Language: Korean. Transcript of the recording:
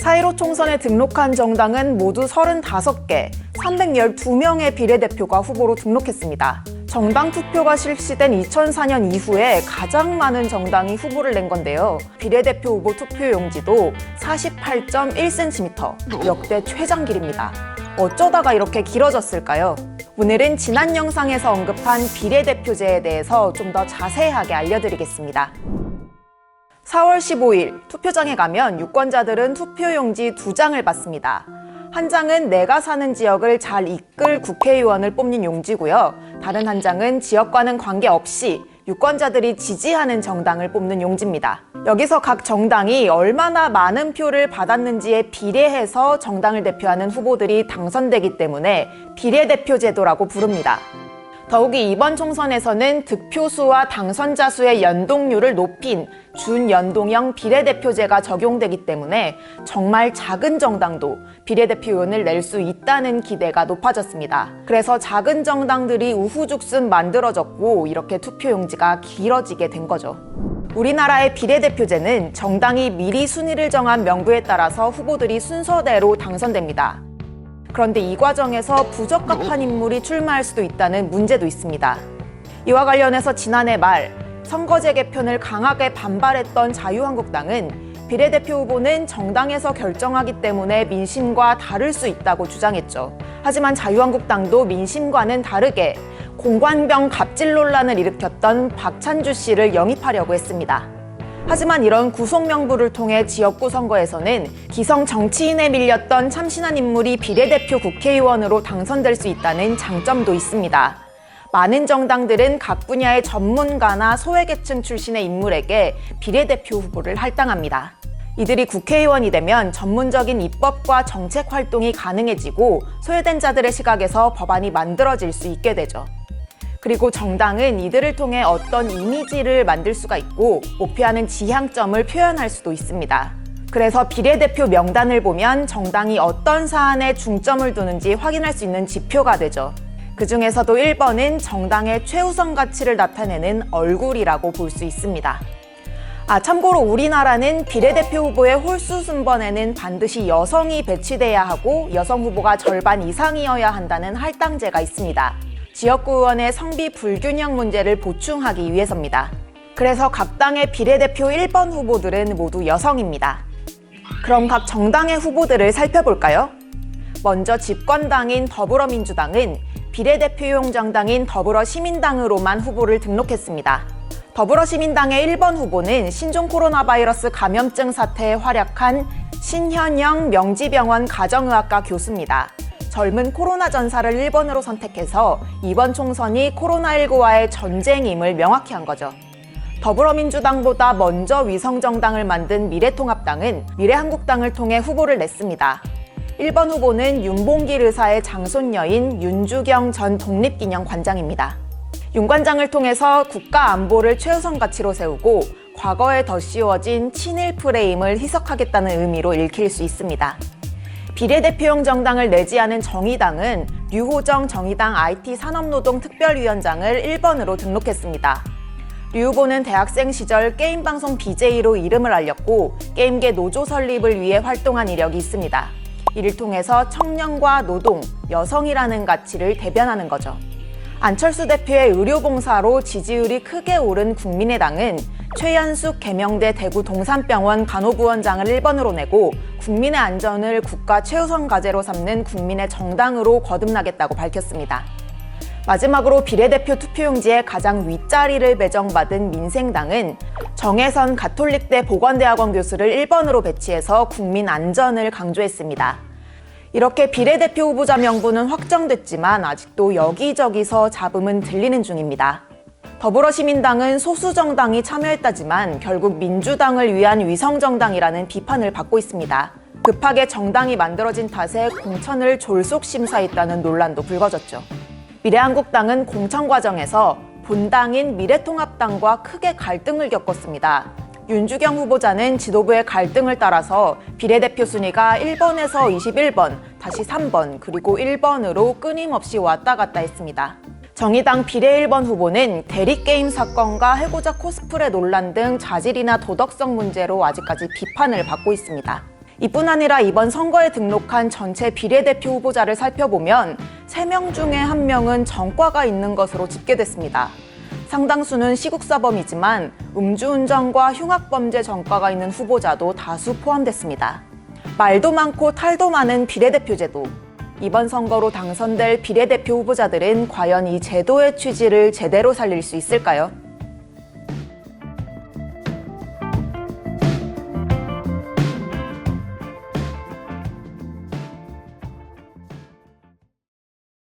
4.15 총선에 등록한 정당은 모두 35개, 312명의 비례대표가 후보로 등록했습니다. 정당 투표가 실시된 2004년 이후에 가장 많은 정당이 후보를 낸 건데요. 비례대표 후보 투표용지도 48.1cm, 역대 최장 길입니다. 어쩌다가 이렇게 길어졌을까요? 오늘은 지난 영상에서 언급한 비례대표제에 대해서 좀 더 자세하게 알려드리겠습니다. 4월 15일 투표장에 가면 유권자들은 투표용지 2장을 받습니다. 한 장은 내가 사는 지역을 잘 이끌 국회의원을 뽑는 용지고요. 다른 한 장은 지역과는 관계없이 유권자들이 지지하는 정당을 뽑는 용지입니다. 여기서 각 정당이 얼마나 많은 표를 받았는지에 비례해서 정당을 대표하는 후보들이 당선되기 때문에 비례대표제도라고 부릅니다. 더욱이 이번 총선에서는 득표수와 당선자 수의 연동률을 높인 준연동형 비례대표제가 적용되기 때문에 정말 작은 정당도 비례대표 의원을 낼 수 있다는 기대가 높아졌습니다. 그래서 작은 정당들이 우후죽순 만들어졌고 이렇게 투표용지가 길어지게 된 거죠. 우리나라의 비례대표제는 정당이 미리 순위를 정한 명부에 따라서 후보들이 순서대로 당선됩니다. 그런데 이 과정에서 부적합한 인물이 출마할 수도 있다는 문제도 있습니다. 이와 관련해서 지난해 말 선거제 개편을 강하게 반발했던 자유한국당은 비례대표 후보는 정당에서 결정하기 때문에 민심과 다를 수 있다고 주장했죠. 하지만 자유한국당도 민심과는 다르게 공관병 갑질 논란을 일으켰던 박찬주 씨를 영입하려고 했습니다. 하지만 이런 구속 명부를 통해 지역구 선거에서는 기성 정치인에 밀렸던 참신한 인물이 비례대표 국회의원으로 당선될 수 있다는 장점도 있습니다. 많은 정당들은 각 분야의 전문가나 소외계층 출신의 인물에게 비례대표 후보를 할당합니다. 이들이 국회의원이 되면 전문적인 입법과 정책 활동이 가능해지고 소외된 자들의 시각에서 법안이 만들어질 수 있게 되죠. 그리고 정당은 이들을 통해 어떤 이미지를 만들 수가 있고 목표하는 지향점을 표현할 수도 있습니다. 그래서 비례대표 명단을 보면 정당이 어떤 사안에 중점을 두는지 확인할 수 있는 지표가 되죠. 그 중에서도 1번은 정당의 최우선 가치를 나타내는 얼굴이라고 볼 수 있습니다. 참고로 우리나라는 비례대표 후보의 홀수 순번에는 반드시 여성이 배치돼야 하고 여성 후보가 절반 이상이어야 한다는 할당제가 있습니다. 지역구 의원의 성비 불균형 문제를 보충하기 위해서입니다. 그래서 각 당의 비례대표 1번 후보들은 모두 여성입니다. 그럼 각 정당의 후보들을 살펴볼까요? 먼저 집권당인 더불어민주당은 비례대표용 정당인 더불어시민당으로만 후보를 등록했습니다. 더불어시민당의 1번 후보는 신종 코로나 바이러스 감염증 사태에 활약한 신현영 명지병원 가정의학과 교수입니다. 젊은 코로나 전사를 1번으로 선택해서 이번 총선이 코로나19와의 전쟁임을 명확히 한 거죠. 더불어민주당보다 먼저 위성정당을 만든 미래통합당은 미래한국당을 통해 후보를 냈습니다. 1번 후보는 윤봉길 의사의 장손녀인 윤주경 전 독립기념관장입니다. 윤 관장을 통해서 국가 안보를 최우선 가치로 세우고 과거에 더 씌워진 친일 프레임을 희석하겠다는 의미로 읽힐 수 있습니다. 비례대표용 정당을 내지 않은 정의당은 류호정 정의당 IT 산업노동특별위원장을 1번으로 등록했습니다. 류 후보는 대학생 시절 게임방송 BJ로 이름을 알렸고 게임계 노조 설립을 위해 활동한 이력이 있습니다. 이를 통해서 청년과 노동, 여성이라는 가치를 대변하는 거죠. 안철수 대표의 의료봉사로 지지율이 크게 오른 국민의당은 최연숙 계명대 대구 동산병원 간호부원장을 1번으로 내고 국민의 안전을 국가 최우선 과제로 삼는 국민의 정당으로 거듭나겠다고 밝혔습니다. 마지막으로 비례대표 투표용지에 가장 윗자리를 배정받은 민생당은 정혜선 가톨릭대 보건대학원 교수를 1번으로 배치해서 국민 안전을 강조했습니다. 이렇게 비례대표 후보자 명부는 확정됐지만 아직도 여기저기서 잡음은 들리는 중입니다. 더불어시민당은 소수정당이 참여했다지만 결국 민주당을 위한 위성정당이라는 비판을 받고 있습니다. 급하게 정당이 만들어진 탓에 공천을 졸속 심사했다는 논란도 불거졌죠. 미래한국당은 공천 과정에서 본당인 미래통합당과 크게 갈등을 겪었습니다. 윤주경 후보자는 지도부의 갈등을 따라서 비례대표 순위가 1번에서 21번, 다시 3번, 그리고 1번으로 끊임없이 왔다 갔다 했습니다. 정의당 비례 1번 후보는 대리게임 사건과 해고자 코스프레 논란 등 자질이나 도덕성 문제로 아직까지 비판을 받고 있습니다. 이뿐 아니라 이번 선거에 등록한 전체 비례대표 후보자를 살펴보면 3명 중에 1명은 전과가 있는 것으로 집계됐습니다. 상당수는 시국사범이지만 음주운전과 흉악범죄 전과가 있는 후보자도 다수 포함됐습니다. 말도 많고 탈도 많은 비례대표제도. 이번 선거로 당선될 비례대표 후보자들은 과연 이 제도의 취지를 제대로 살릴 수 있을까요?